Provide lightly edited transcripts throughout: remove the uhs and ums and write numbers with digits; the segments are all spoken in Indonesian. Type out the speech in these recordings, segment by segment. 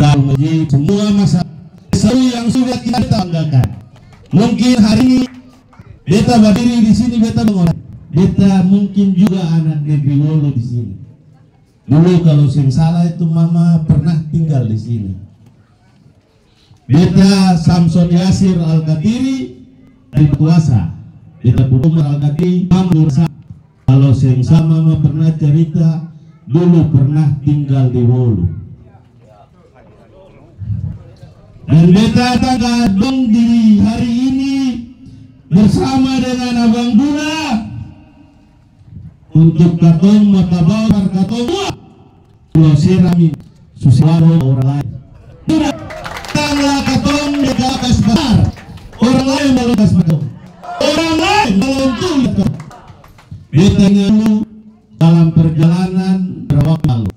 dan semua masalah yang sudah kita tanggakan. Mungkin hari ini beta berdiri di sini, beta mengolah. Beta mungkin juga anak negeri Wolo di sini. Dulu kalau saya salah itu mama pernah tinggal di sini. Beta Samson Yasir Al-Katiri dari Kuasa. Beta Umar Al-Katiri Mamdur. Kalau saya sama mama pernah cerita dulu pernah tinggal di Wolo. Dan beta gadong di hari ini bersama dengan Abang Bula untuk katong matabawar katong Pulau Seramin Suswaro orang lain. Tanglah katong dekat besar orang lain belum kasih orang lain belum tuh. Beta dulu dalam perjalanan berapa lalu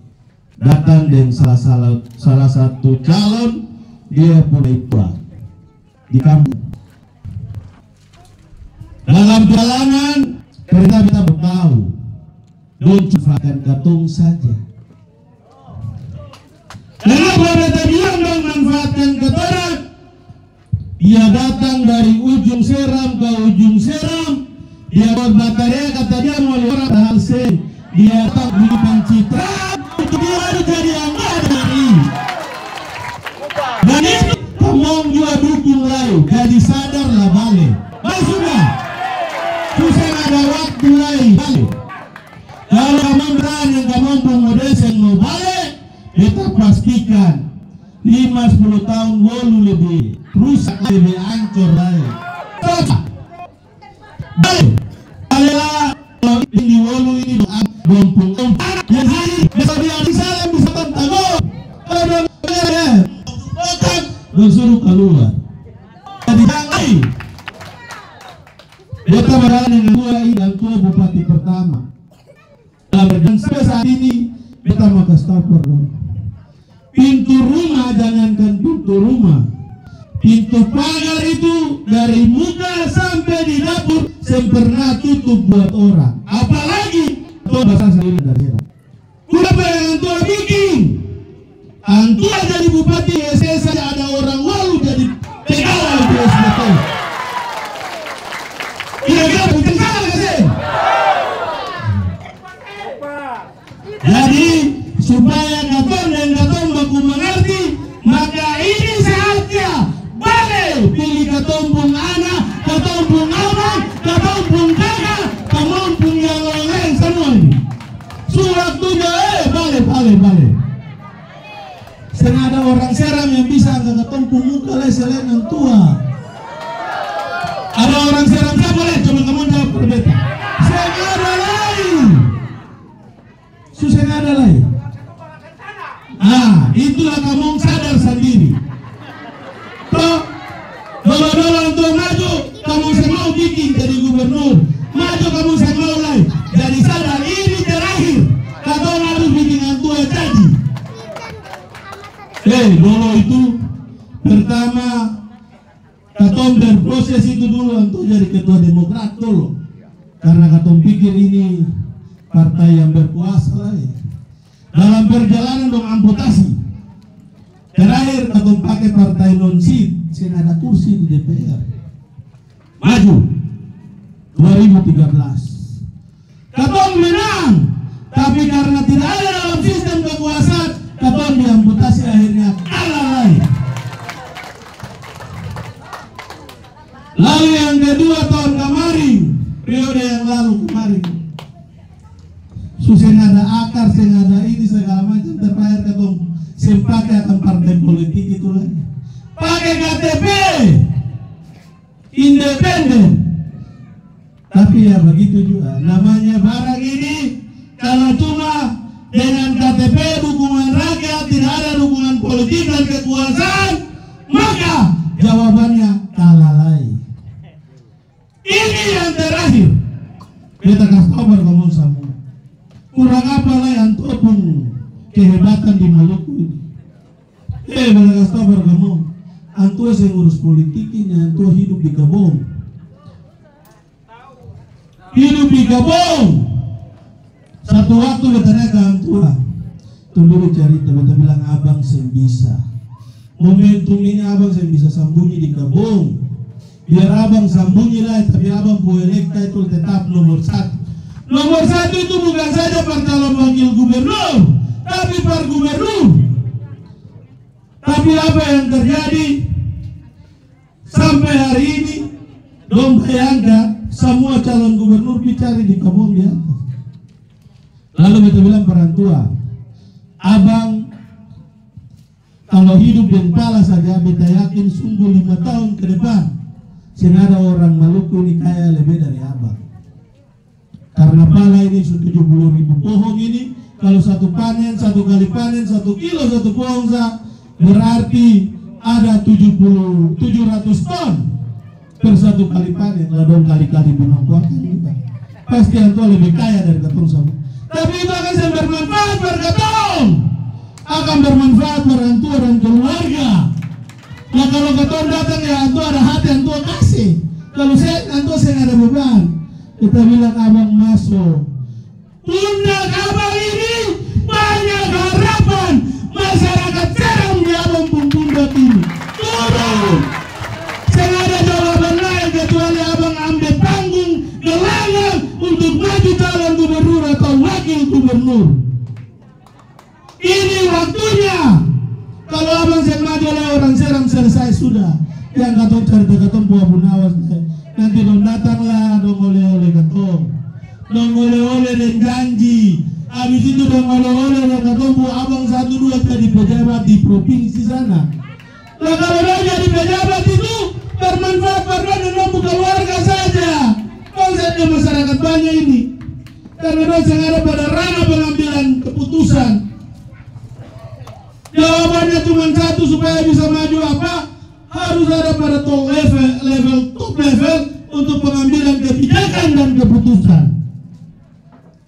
datang dan salah satu calon dia mulai pulang di kampung. Dalam perjalanan kita bertahu don't cufakan katong saja. Kenapa beta bilang dong manfaatkan katoran? Dia datang dari ujung Seram ke ujung Seram. Dia buat baterai kata dia mau lihat hal sen. Dia tak di pencitraan untuk dia harus jadi anggota dari. Dan itu kamu juga dukung lain. Jadi sadarlah balik. Sudah. Susah ada waktu lain balik. Kalau kamu berani kamu pengudesen mau balik, kita pastikan 5-10 tahun Wolo lebih rusak, lebih hancur lain. Balik. Baliklah kalau di Wolo ini gompong. Jadi bisa dialisalah bisa tentang. Kalau ya, suruh keluar. Jadi jangan. Beta berada dengan tua bupati pertama. Dan sampai saat ini beta mau kasih tahu pintu rumah, jangankan pintu rumah, pintu pagar itu dari muka sampai di dapur sempurna tutup buat orang. Apalagi tuh bahasa sendiri dari sana. Kenapa yang antua bikin? Antua jadi bupati SS saja ada orang Wolo jadi pegawai di SBT. Kira-kira bukan salah gak sih? Jadi supaya katong dan katong baku mengerti, maka ini saatnya balik pilih katong pun anak, katong pun abang, katong pun kakak, katong pun yang lain semua ini. Surat tujuh balik. Setengah ada orang Seram yang bisa angkat katong pun muka lah selain yang tua. Ada orang Seram siapa lah? Coba kamu jawab berbeda. Saya ada lain. Susah ada lain. Itulah kamu sadar sendiri. Toh, dolo-dolo untuk maju, kamu semua bikin jadi gubernur. Maju kamu semua lain. Jadi sadar ini terakhir. Kau harus bikin antua jadi. Dolo itu pertama katong berproses itu dulu untuk jadi ketua Demokrat dulu. Karena katong pikir ini partai yang berkuasa lah ya. Dalam perjalanan dong amputasi. Terakhir katong pakai partai non-seat, sehingga ada kursi di DPR. Maju 2013. Katong menang, tapi karena tidak ada dalam sistem kekuasaan, katong diamputasi akhirnya kalah lagi. Lalu yang kedua tahun kemarin, periode yang lalu kemarin, susah ada akar, ada ini segala macam, terakhir katong sempakai akan partai politik itu lagi. Pakai KTP independen. Tapi ya begitu juga. Namanya barang ini kalau cuma dengan KTP dukungan rakyat, tidak ada dukungan politik dan kekuasaan, maka jawabannya kalah lagi. Ini yang terakhir. Kita kasih kabar kamu semua. Kurang apa lah yang topung kehebatan di Maluku ini. Kita kasih kabar kamu. Antua yang urus politik ini, antua hidup di Gabong. Hidup di Gabong. Satu waktu bertanya ke antua, Tunduru cerita, beta bilang abang saya bisa. Momentum ini abang saya bisa sambunyi di Gabung. Biar abang sambunyi lah, tapi abang Bu Elekta itu tetap nomor 1. Nomor 1 itu bukan saja para calon wakil gubernur, tapi para gubernur. Tapi apa yang terjadi sampai hari ini? Dong bayangkan semua calon gubernur bicara di Gabung di atas. Lalu beta bilang para tua, abang kalau hidup dan pala saja beta yakin sungguh 5 tahun ke depan sehingga ada orang Maluku ini kaya lebih dari abang. Karena pala ini sudah 70.000 pohon ini, kalau satu panen, satu kali panen 1 kilo satu pohon berarti ada 700 ton per satu kali panen. Lah dong kali-kali binongkuakan juga. Pasti antua lebih kaya dari katong sama. Tapi itu akan bermanfaat buat katong, akan bermanfaat orang tua dan keluarga. Nah kalau katong datang ya antua ada hati antua kasih. Kalau saya antua saya ada beban. Kita bilang abang masuk. Pundak abang ini banyak harapan. Masyarakat serang di abang pundak ini. Turun. Saya ada jawaban lain kecuali abang ambil panggung gelangan untuk maju calon gubernur atau wakil gubernur. Ini waktunya. Kalau abang saya maju oleh orang Serang selesai sudah. Yang katong cari katong buah bunawas. Nanti dong datanglah dong oleh-oleh katong. Dong oleh-oleh dan janji. Habis itu dong oleh-oleh dan katong buah abang 1-2 jadi pejabat di provinsi sana. Nah kalau dia jadi pejabat itu bermanfaat karena dan bukan warga saja. Konsepnya masyarakat banyak ini. Karena dosen ada pada ranah pengambilan keputusan. Jawabannya cuma satu supaya bisa maju apa? Harus ada pada top level untuk pengambilan kebijakan dan keputusan.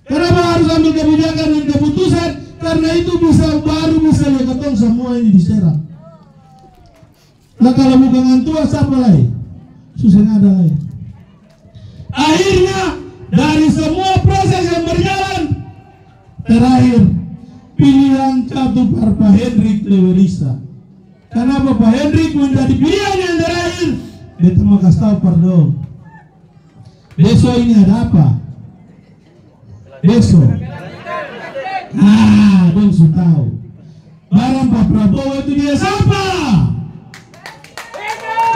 Kenapa harus ambil kebijakan dan keputusan? Karena itu baru bisa lihat semua ini diserap. Nah kalau bukan antua siapa lagi? Susah ada lagi. Akhirnya dari semua proses yang berjalan, terakhir pilihan satu Pak Hendrik Lewerisa. Kenapa Pak Hendrik menjadi pilihan yang terakhir? Beta mau kasih tahu pardon. Besok ini ada apa? Besok. Dong sudah tahu. Barang Pak Prabowo itu dia siapa?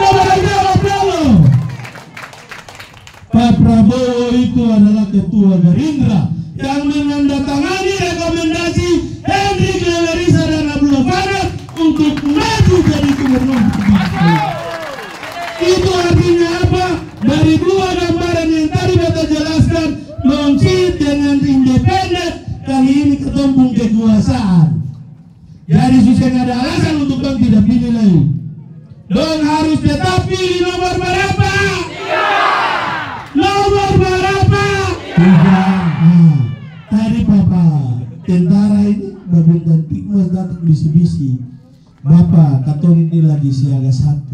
Coba jawab dulu. Pak Prabowo itu adalah ketua Gerindra yang menandatangani rekomendasi Hendrik Lewerisa dan Abdullah Farid untuk maju jadi gubernur. Itu artinya apa? Dari 2 gambaran yang tadi kita jelaskan, longsit dengan independen, kali ini ketumpung kekuasaan. Jadi susah ada alasan untuk dong tidak pilih lagi. Dong harus tetap pilih nomor berapa? 3. Nomor berapa? 3. Tadi Papa tentara ini babintan Tikmas datang bisi-bisi. Bapak, katong ini lagi siaga 1.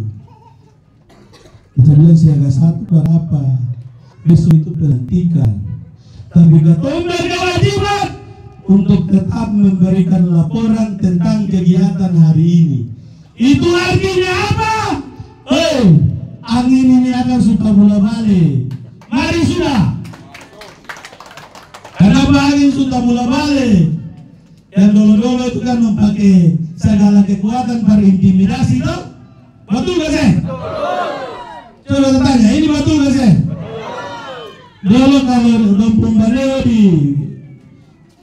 Kita bilang siaga 1 berapa? Besok itu pelantikan. Tapi katong berkewajiban untuk tetap memberikan laporan tentang kegiatan hari ini. Itu artinya apa? Angin ini akan suka bola balik. Mari sudah. Kenapa angin suka bola balik? Yang dulu-dulu itu kan memakai segala kekuatan berintimidasi toh? Betul gak sih? Coba tanya, ini betul gak sih? Dulu kalau Dompung Badeo di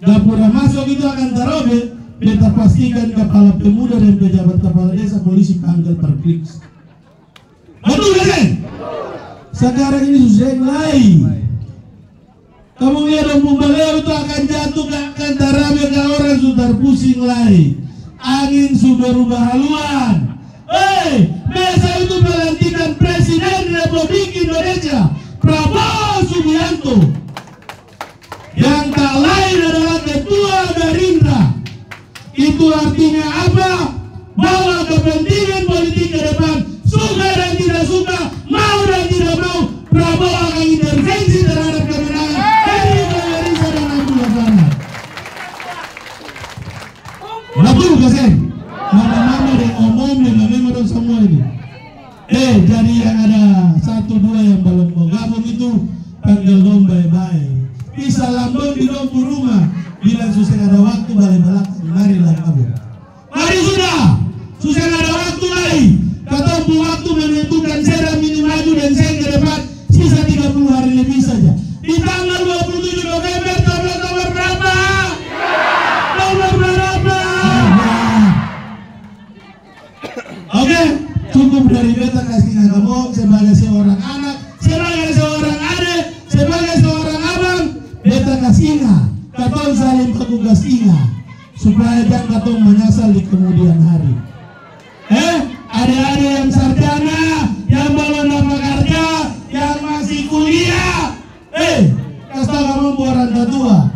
Gapura masuk itu akan terobek, kita pastikan kepala pemuda dan pejabat kepala desa polisi panggil per klik. Betul gak sih? Sekarang ini susah lain. Kamu lihat Dompung Badeo itu akan jatuh akan terobek ke orang sudah pusing lain. Angin sudah berubah haluan. Besok itu pelantikan Presiden Republik Indonesia Prabowo Subianto, yang tak lain adalah ketua Gerindra. Itu artinya apa? Bahwa kepentingan politik ke depan, suka dan tidak suka, mau dan tidak mau, Prabowo akan intervensi terhadap kemenangan Hendrik Lewerisa dan Abdullah Farid. jadi yang ada 1-2 yang belum mau gabung itu panggil dong baik-baik. Bisa lambung di dompu rumah, bilang susah ada waktu balik belakang, marilah gabung. Mari susah ada waktu lagi. Kata waktu menentukan saya ini maju dan saya ke depan, sisa 30 hari lebih saja. Di tanggal 27 November, nomor berapa? Nomor berapa? Oke, cukup dari beta kasih kamu sebagai seorang anak, sebagai seorang adik, sebagai seorang abang. Beta kasih katong saling petugas ingat supaya jangan katong menyesal di kemudian hari. Adik-adik yang sarjana, yang belum dapat kerja, yang masih kuliah, kasih kamu orang tua,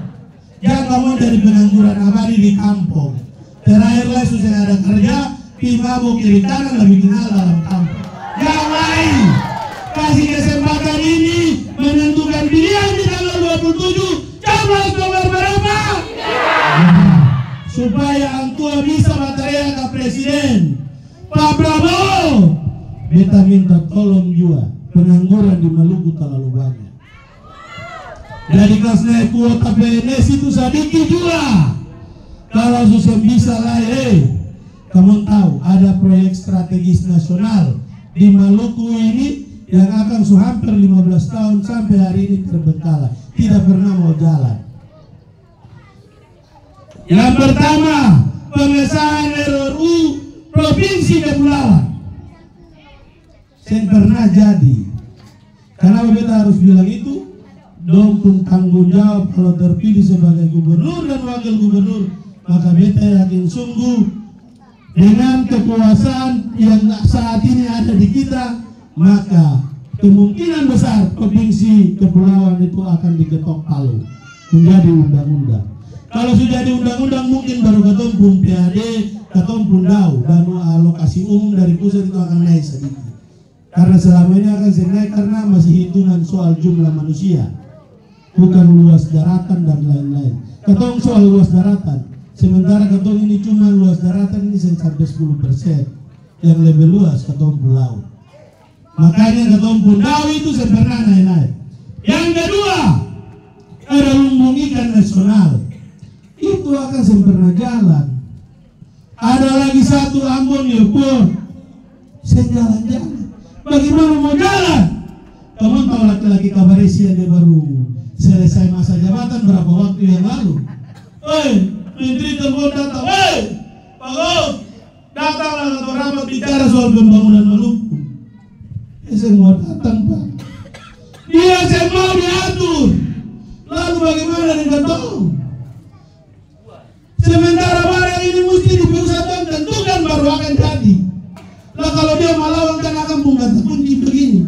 jangan kamu dari pengangguran abadi di kampung. Terakhirlah susah ada kerja, mabuk kiri kanan lebih kenal dalam kampung. Yang lain, kasih kesempatan ini menentukan pilihan di tanggal 27, capres nomor berapa? Supaya antua bisa material ke presiden. Pak Prabowo, beta minta tolong juga, pengangguran di Maluku terlalu banyak. Jadi kas naik kuota PNS itu sedikit juga. Kalau susah bisa lah, kamu tahu ada proyek strategis nasional di Maluku ini yang akan hampir 15 tahun sampai hari ini terbengkalai, tidak pernah mau jalan. Yang pertama, pengesahan RUU Provinsi Kepulauan. Saya pernah jadi. Kenapa beta harus bilang itu? Dong pun tanggung jawab kalau terpilih sebagai gubernur dan wakil gubernur, maka beta yakin sungguh dengan kekuasaan yang saat ini ada di kita, maka kemungkinan besar Provinsi Kepulauan itu akan diketok palu menjadi undang-undang. Kalau sudah di undang-undang mungkin baru ketemu PAD, ketemu DAU, dana alokasi umum dari pusat itu akan naik sedikit. Karena selama ini akan naik karena masih hitungan soal jumlah manusia, bukan luas daratan dan lain-lain. Ketemu soal luas daratan, sementara ketemu ini cuma luas daratan ini sampai 10%, yang lebih luas ketemu pulau. Makanya ketemu DAU itu pernah naik-naik. Yang kedua, ada lumbung ikan nasional. Itu akan sempurna jalan. Ada lagi satu Ambon Yopor, saya jalan-jalan. Bagaimana mau jalan? Kamu tahu laki-laki Kabaresi yang dia baru selesai masa jabatan berapa waktu yang lalu? Menteri telepon datang, Pak Gop, datanglah atau rapat bicara soal pembangunan Maluku. Saya mau datang Pak. Dia saya mau diatur. Lalu bagaimana dengan tahu? Sementara barang ini mesti di pusat tentukan baru akan jadi. Nah kalau dia melawan kan akan bukan kunci begini.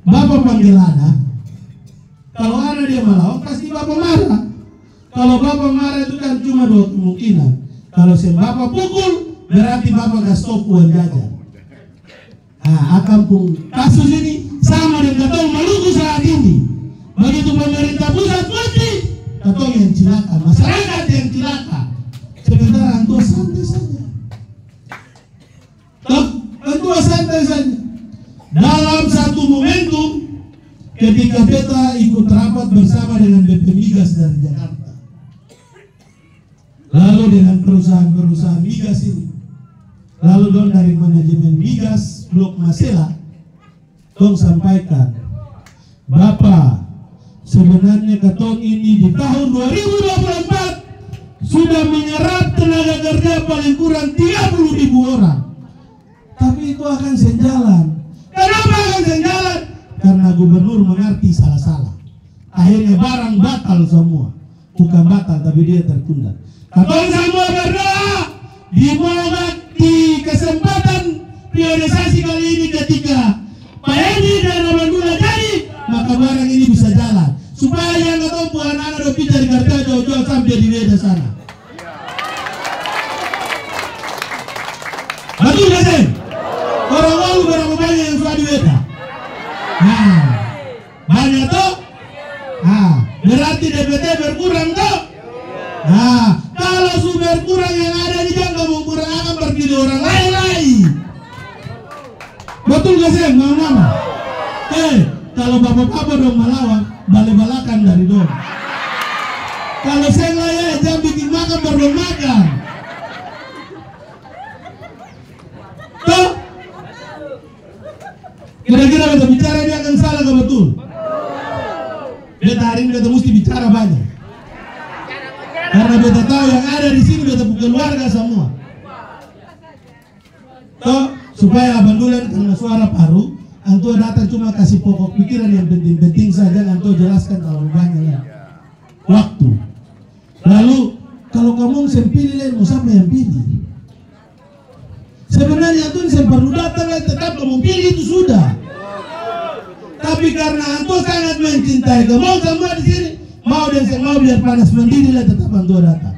Bapak panggil anak. Kalau anak dia melawan pasti bapak marah. Kalau bapak marah itu kan cuma dua kemungkinan. Kalau bapak pukul berarti bapak gak stop uang jajan. Akan pun kasus ini sama dengan Katong Maluku saat ini. Begitu pemerintah pusat mesti Katong yang celaka, masyarakat yang celaka. Sementara antua santai saja. Antua santai saja. Dalam satu momentum ketika beta ikut rapat bersama dengan BP Migas dari Jakarta, lalu dengan perusahaan-perusahaan migas ini, lalu dong dari manajemen migas Blok Masela, dong sampaikan, Bapak, sebenarnya Katong ini di tahun 2024 sudah menyerap tenaga kerja paling kurang 30.000 orang. Tapi itu akan sejalan. Kenapa akan sejalan? Karena gubernur mengerti salah-salah. Akhirnya barang batal semua. Bukan batal tapi dia tertunda. Katong semua berdoa dimoga di kesempatan priorisasi kali ini ketika Pak Edi dan Ramandula jadi, maka barang ini bisa jalan. Supaya yang Katong bukan anak dopi dari kerja jauh-jauh sampai di Weda sana. Betul gak sih? Orang lalu berapa banyak yang sudah di Weda? Banyak toh? Berarti DPT berkurang toh? Kalau sudah berkurang yang ada di jangka berkurang akan berdiri orang lain. Betul kasih mau nama. Kalau bapak-bapak dong melawan, balik-balakan dari dong. Kalau saya ya jam bikin makan baru makan. Tuh. Kira-kira beta bicara dia akan salah ke betul? Beta hari ini beta mesti bicara banyak. Karena beta tahu yang ada di sini beta bukan warga semua. Tuh, supaya abang Dulan karena suara paru, antua datang cuma kasih pokok pikiran yang penting-penting saja, antua jelaskan terlalu banyak lah. Waktu. Lalu kalau kamu saya pilih lain, mau siapa yang pilih? Sebenarnya antua saya perlu datang dan tetap kamu pilih itu sudah. Tapi karena antua sangat mencintai kamu semua di sini, mau dan saya mau biar panas mendidih lah tetap antua datang.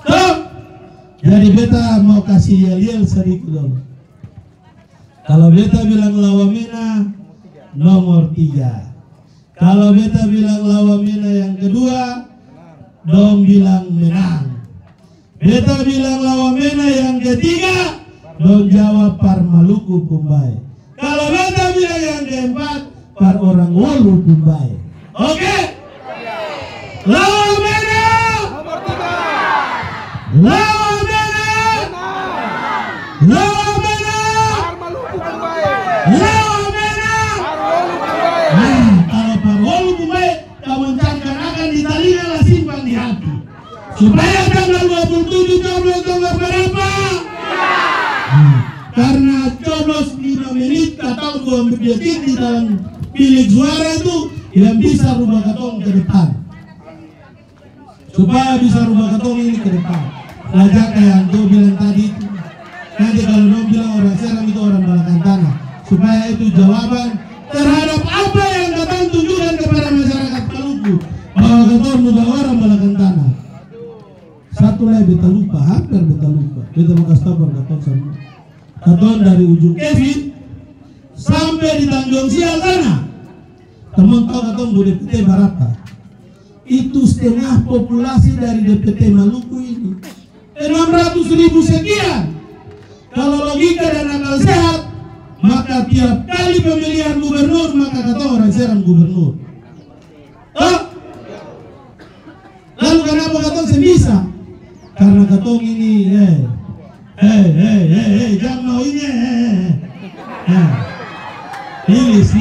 Tuh. Jadi beta mau kasih yel-yel sedikit dong. Kalau beta bilang Lawamena nomor 3. Kalau beta bilang Lawamena yang kedua, dong bilang menang. Beta bilang Lawamena yang ketiga, dong jawab Par Maluku Pumbai. Kalau beta bilang yang keempat, Par orang Wolu Pumbai. Oke? Lawamena nomor 3. Lawamena. Lawamena. Par Maluku Pumbai. Lawamena. Par Wolu Pumbai. Kalau Par Wolu Pumbai, kamu akan di telinga lah simpan di hati. Supaya tanggal 27 coblos tanggal berapa? Karena coblos 5 menit atau 2 detik di dalam bilik suara itu yang bisa rubah katong ke depan. Supaya bisa rubah katong ini ke depan. Belajar kayak Anto bilang tadi itu. Nanti kalau dong bilang orang Seram itu orang Balakan Tanah. Supaya itu jawaban terhadap apa yang katong tunjukkan kepada masyarakat Maluku. Bahwa katong bukan orang Balakan Tanah. Satu lagi beta lupa, hampir beta lupa. Beta mau kasih tahu katong semua. Katong dari ujung Kevin sampai di Tanjung Sial sana. Teman tahu katong bu DPT berapa? Itu setengah populasi dari DPT Maluku ini. 600.000 sekian. Kalau logika dan akal sehat, maka tiap kali pemilihan gubernur maka katong orang Seram gubernur. Lalu kenapa katong sebisa? Karena katong ini jangan mau ini lilis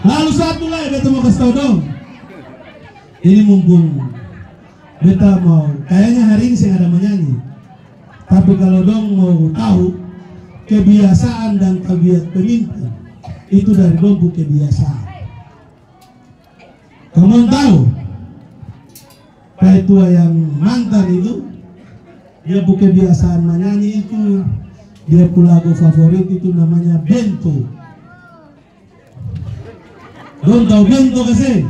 lalu satu lagi beta mau kasih tau dong. Ini mumpung beta mau, kayaknya hari ini saya ada menyanyi, tapi kalau dong mau tahu kebiasaan dan tabiat pemimpin itu dari dong kebiasaan. Kamu tahu Pak Tua yang mantan itu, dia bukan kebiasaan menyanyi itu, dia punya lagu favorit itu namanya Bento. Dong tahu Bento kasih?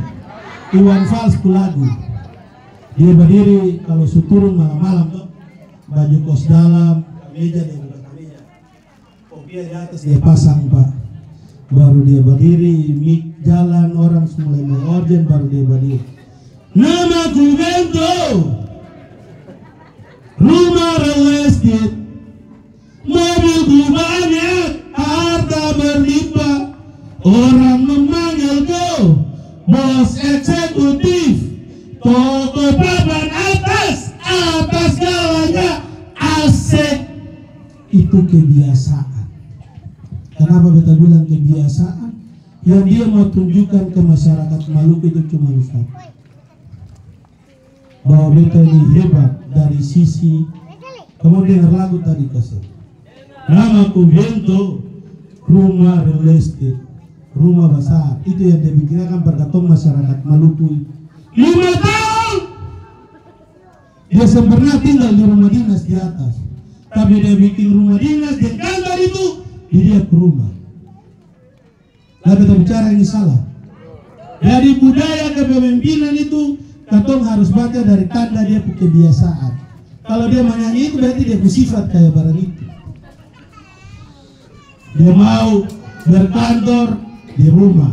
Iwan Fals lagu. Dia berdiri kalau suturun malam-malam tuh, baju kos dalam, meja dia buka meja, kopiah di atas dia pasang Pak. Baru dia berdiri, mik jalan orang mulai main organ, baru dia berdiri. Namaku Bento, rumah real estate, mobilku banyak, harta berlimpah, orang memanggilku bos eksekutif, toko papan atas galanya asik. Itu kebiasaan. Kenapa beta bilang kebiasaan? Yang dia mau tunjukkan ke masyarakat Maluku itu cuma satu, bahwa beta ini hebat dari sisi. Kamu dengar lagu tadi kasih, namaku Bento, rumah real estate, rumah besar. Itu yang dia bikinkan berkatong masyarakat Maluku. 5 tahun dia pernah tinggal di rumah dinas di atas, tapi dia bikin rumah dinas dan kantor itu dia ke rumah. Lalu kita bicara ini salah. Jadi budaya kepemimpinan itu katong harus baca dari tanda dia punya kebiasaan. Kalau dia menyanyi itu berarti dia bersifat kayak barang itu. Dia mau berkantor di rumah.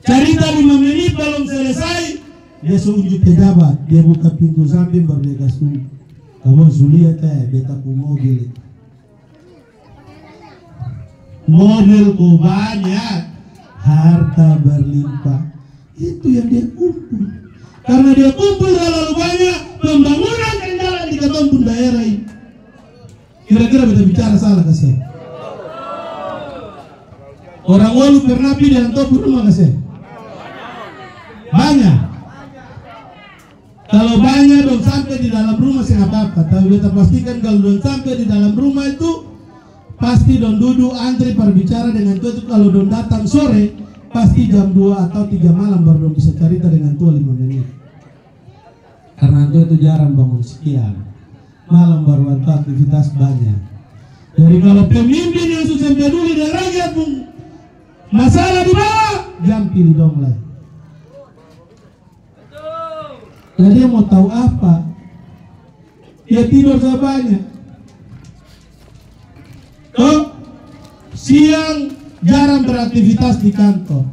Cerita 5 menit belum selesai, dia unjuk pejabat, dia buka pintu samping baru dia kasih. Kamu sulihat beta pu mobil. Mobilku banyak, harta berlimpah. Itu yang dia kumpul. Karena dia kumpul terlalu banyak, pembangunan yang jalan di ketompun daerah ini. Kira-kira beta bicara salah kasih. Orang Walu pernah pilih yang top rumah kasih. Banyak. Kalau banyak dong sampai di dalam rumah sih apa-apa. Tapi beta pastikan kalau dong sampai di dalam rumah itu pasti dong duduk antri berbicara dengan tua itu. Kalau dong datang sore pasti jam 2 atau 3 malam baru dong bisa cerita dengan tua 5 menit. Karena tua itu jarang bangun sekian. Malam baru ada aktivitas banyak. Jadi kalau pemimpin yang susah peduli dan rakyat pun masalah di bawah, jam pilih dong lah. Nah dia mau tahu apa? Dia tidur banyak. Siang jarang beraktivitas di kantor.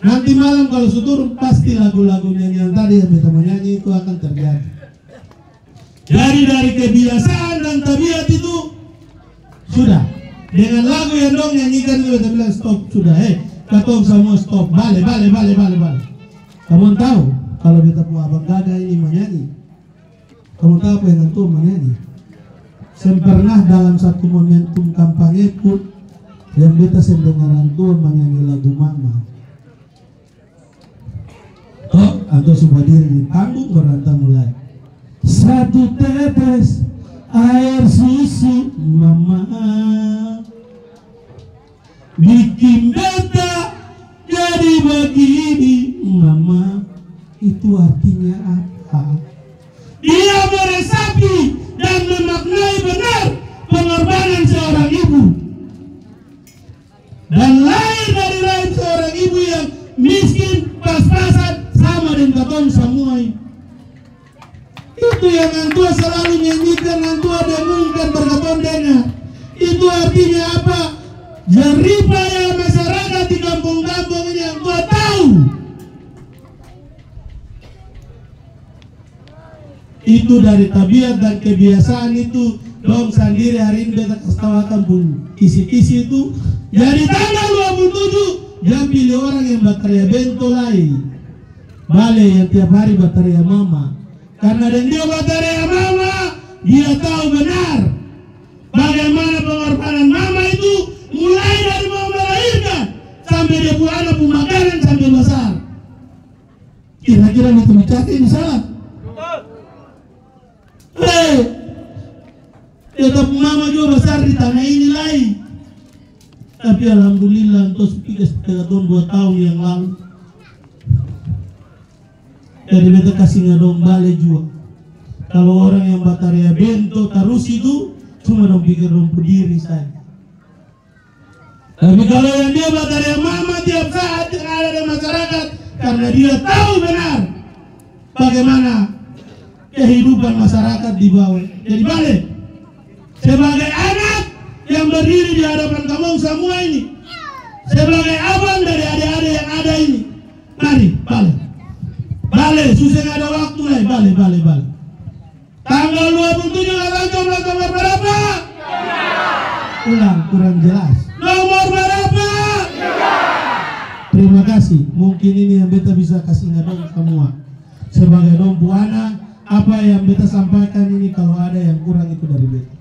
Nanti malam kalau turun pasti lagu-lagu nyanyian tadi yang beta menyanyi itu akan terjadi. Jadi dari kebiasaan dan tabiat itu sudah. Dengan lagu yang dong nyanyikan itu beta bilang stop sudah. Katong semua stop. Bale. Kamu tahu kalau beta pu abang Gaga ini menyanyi? Kamu tahu apa yang antum menyanyi? Saya pernah dalam satu momentum kampanye pun yang beta sendengaran tua menyanyi lagu Mama. Antum semua diri di panggung berantah mulai. Satu tetes air susu Mama bikin beta jadi begini Mama. Itu artinya apa? Dia meresapi dan memaknai benar pengorbanan seorang ibu dan lahir dari rahim seorang ibu yang miskin pas-pasan sama dengan katong semua ini. Itu yang antua selalu nyanyikan, antua dengungkan berkatong dengar. Itu artinya apa? Jeripaya masyarakat di kampung-kampung ini antua tahu. Itu dari tabiat dan kebiasaan itu dong sendiri hari ini beta kasih pun kisi-kisi itu. Jadi tanggal 27 jam pilih orang yang baterai bento lain. Bale yang tiap hari baterai Mama. Karena dan dia baterai Mama, dia tahu benar bagaimana pengorbanan Mama itu mulai dari mau melahirkan sampai dia punya anak pun makanan sampai besar. Kira-kira itu bicara ini salah? Tetap Mama juga besar di tanah ini lain. Tapi alhamdulillah untuk sekitar 2 tahun yang lalu. Jadi beta kasih ngadong balik juga. Kalau orang yang baterai bento terus itu cuma dong pikir dong berdiri saja. Tapi kalau yang dia baterai Mama tiap saat yang ada di masyarakat, karena dia tahu benar bagaimana kehidupan masyarakat di bawah. Jadi balik sebagai anak yang berdiri di hadapan kamu semua ini, sebagai abang dari adik-adik yang ada ini, mari balik susah nggak ada waktu lagi, balik tanggal 27 nomor berapa? Ulang, kurang jelas. Nomor berapa? Terima kasih. Mungkin ini yang beta bisa kasih ngadong semua sebagai dong buana. Apa yang beta sampaikan ini kalau ada yang kurang itu dari beta.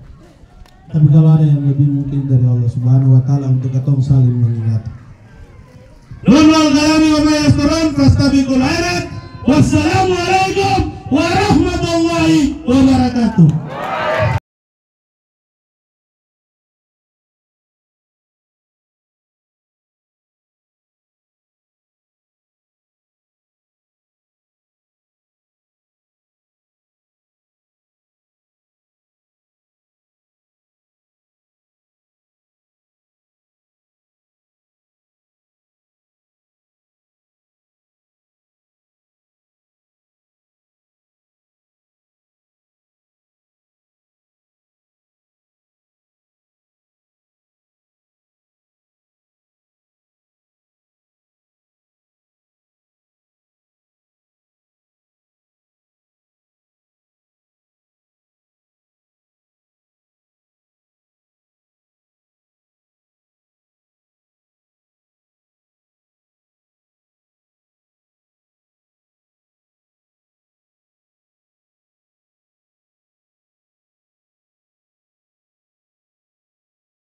Tapi kalau ada yang lebih mungkin dari Allah Subhanahu wa taala untuk ketong saling mengingat. Nurul kalami wa mayasturan fastabiqul khairat. Wassalamualaikum warahmatullahi wabarakatuh.